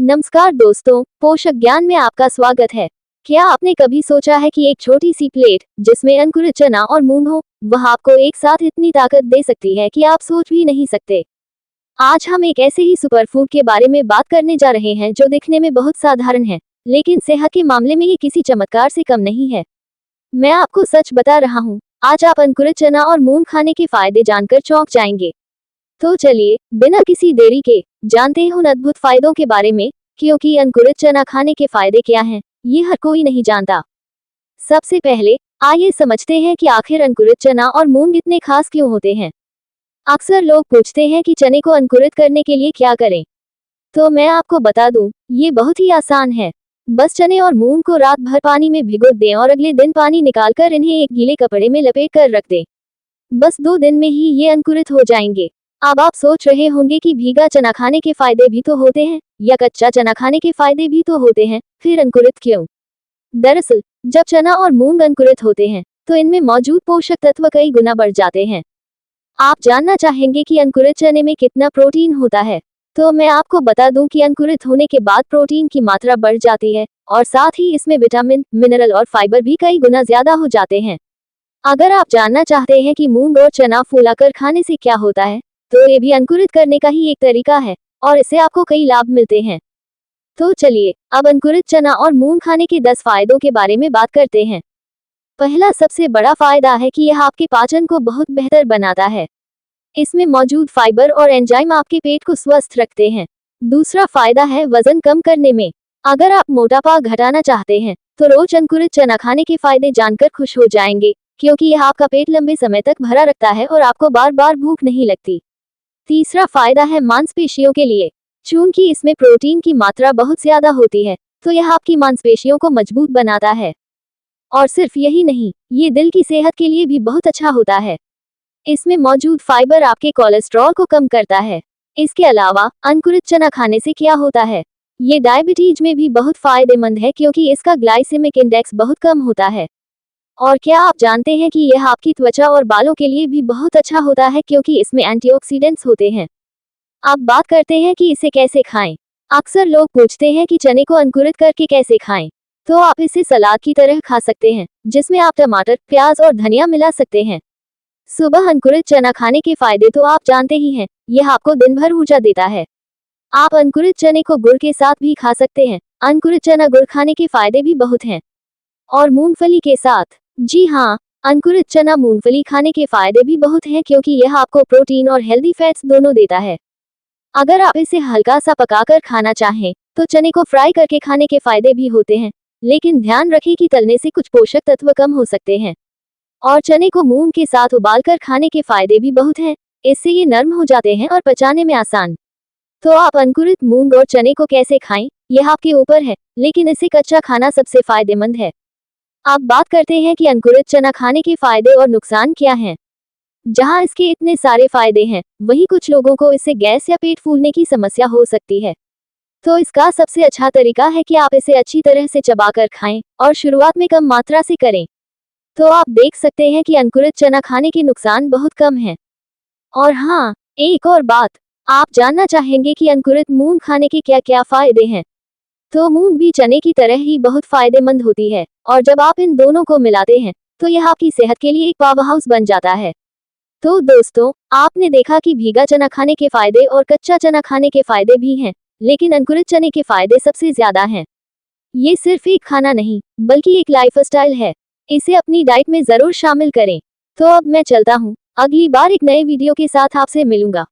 नमस्कार दोस्तों, पोषक ज्ञान में आपका स्वागत है। क्या आपने कभी सोचा है कि एक छोटी सी प्लेट जिसमें अंकुरित चना और मूंग हो, वह आपको एक साथ इतनी ताकत दे सकती है कि आप सोच भी नहीं सकते। आज हम एक ऐसे ही सुपरफूड के बारे में बात करने जा रहे हैं जो दिखने में बहुत साधारण है, लेकिन सेहत के मामले में ये किसी चमत्कार से कम नहीं है। मैं आपको सच बता रहा हूँ, आज आप अंकुरित चना और मूंग खाने के फायदे जानकर चौंक जाएंगे। तो चलिए, बिना किसी देरी के जानते हैं उन अद्भुत फायदों के बारे में, क्योंकि अंकुरित चना खाने के फायदे क्या हैं, ये हर कोई नहीं जानता। सबसे पहले आइए समझते हैं कि आखिर अंकुरित चना और मूंग इतने खास क्यों होते हैं। अक्सर लोग पूछते हैं कि चने को अंकुरित करने के लिए क्या करें, तो मैं आपको बता दूं, ये बहुत ही आसान है। बस चने और मूंग को रात भर पानी में भिगो दें और अगले दिन पानी निकालकर इन्हें एक गीले कपड़े में लपेट कर रख दें। बस 2 दिन में ही ये अंकुरित हो जाएंगे। अब आप सोच रहे होंगे कि भीगा चना खाने के फायदे भी तो होते हैं, या कच्चा चना खाने के फायदे भी तो होते हैं, फिर अंकुरित क्यों? दरअसल, जब चना और मूंग अंकुरित होते हैं, तो इनमें मौजूद पोषक तत्व कई गुना बढ़ जाते हैं। आप जानना चाहेंगे कि अंकुरित चने में कितना प्रोटीन होता है, तो मैं आपको बता दूं कि अंकुरित होने के बाद प्रोटीन की मात्रा बढ़ जाती है, और साथ ही इसमें विटामिन, मिनरल और फाइबर भी कई गुना ज्यादा हो जाते हैं। अगर आप जानना चाहते हैं कि मूंग और चना फुलाकर खाने से क्या होता है, तो ये भी अंकुरित करने का ही एक तरीका है, और इससे आपको कई लाभ मिलते हैं। तो चलिए, अब अंकुरित चना और मूंग खाने के 10 फायदों के बारे में बात करते हैं। पहला सबसे बड़ा फायदा है कि यह आपके पाचन को बहुत बेहतर बनाता है। इसमें मौजूद फाइबर और एंजाइम आपके पेट को स्वस्थ रखते हैं। दूसरा फायदा है वजन कम करने में। अगर आप मोटापा घटाना चाहते हैं, तो रोज अंकुरित चना खाने के फायदे जानकर खुश हो जाएंगे, क्योंकि यह आपका पेट लंबे समय तक भरा रखता है और आपको बार बार भूख नहीं लगती। तीसरा फायदा है मांसपेशियों के लिए। चूंकि इसमें प्रोटीन की मात्रा बहुत ज्यादा होती है, तो यह आपकी मांसपेशियों को मजबूत बनाता है। और सिर्फ यही नहीं, ये दिल की सेहत के लिए भी बहुत अच्छा होता है। इसमें मौजूद फाइबर आपके कोलेस्ट्रॉल को कम करता है। इसके अलावा अंकुरित चना खाने से क्या होता है, ये डायबिटीज में भी बहुत फायदेमंद है, क्योंकि इसका ग्लाइसेमिक इंडेक्स बहुत कम होता है। और क्या आप जानते हैं कि यह आपकी त्वचा और बालों के लिए भी बहुत अच्छा होता है, क्योंकि इसमें एंटीऑक्सीडेंट्स होते हैं। अब बात करते हैं कि इसे कैसे खाएं। अक्सर लोग पूछते हैं कि चने को अंकुरित करके कैसे खाएं। तो आप इसे सलाद की तरह खा सकते हैं, जिसमें आप टमाटर, प्याज और धनिया मिला सकते हैं। सुबह अंकुरित चना खाने के फायदे तो आप जानते ही हैं, यह आपको दिन भर ऊर्जा देता है। आप अंकुरित चने को गुड़ के साथ भी खा सकते हैं। अंकुरित चना गुड़ खाने के फायदे भी बहुत हैं। और मूंगफली के साथ, जी हाँ, अंकुरित चना मूंगफली खाने के फायदे भी बहुत हैं, क्योंकि यह आपको प्रोटीन और हेल्दी फैट्स दोनों देता है। अगर आप इसे हल्का सा पकाकर खाना चाहें, तो चने को फ्राई करके खाने के फायदे भी होते हैं, लेकिन ध्यान रखें कि तलने से कुछ पोषक तत्व कम हो सकते हैं। और चने को मूंग के साथ उबालकर खाने के फायदे भी बहुत हैं, इससे ये नरम हो जाते हैं और पचाने में आसान। तो आप अंकुरित मूंग और चने को कैसे खाएं, यह आपके ऊपर है, लेकिन इसे कच्चा खाना सबसे फायदेमंद है। अब बात करते हैं कि अंकुरित चना खाने के फायदे और नुकसान क्या हैं। जहां इसके इतने सारे फायदे हैं, वहीं कुछ लोगों को इससे गैस या पेट फूलने की समस्या हो सकती है। तो इसका सबसे अच्छा तरीका है कि आप इसे अच्छी तरह से चबाकर खाएं, और शुरुआत में कम मात्रा से करें। तो आप देख सकते हैं कि अंकुरित चना खाने के नुकसान बहुत कम हैं। और हाँ, एक और बात, आप जानना चाहेंगे कि अंकुरित मूंग खाने के क्या क्या फायदे हैं। तो मूंग भी चने की तरह ही बहुत फायदेमंद होती है, और जब आप इन दोनों को मिलाते हैं, तो यह आपकी सेहत के लिए एक पावर हाउस बन जाता है। तो दोस्तों, आपने देखा कि भीगा चना खाने के फायदे और कच्चा चना खाने के फायदे भी हैं, लेकिन अंकुरित चने के फायदे सबसे ज्यादा हैं। ये सिर्फ एक खाना नहीं, बल्कि एक लाइफस्टाइल है। इसे अपनी डाइट में जरूर शामिल करें। तो अब मैं चलता हूँ, अगली बार एक नए वीडियो के साथ आपसे मिलूंगा।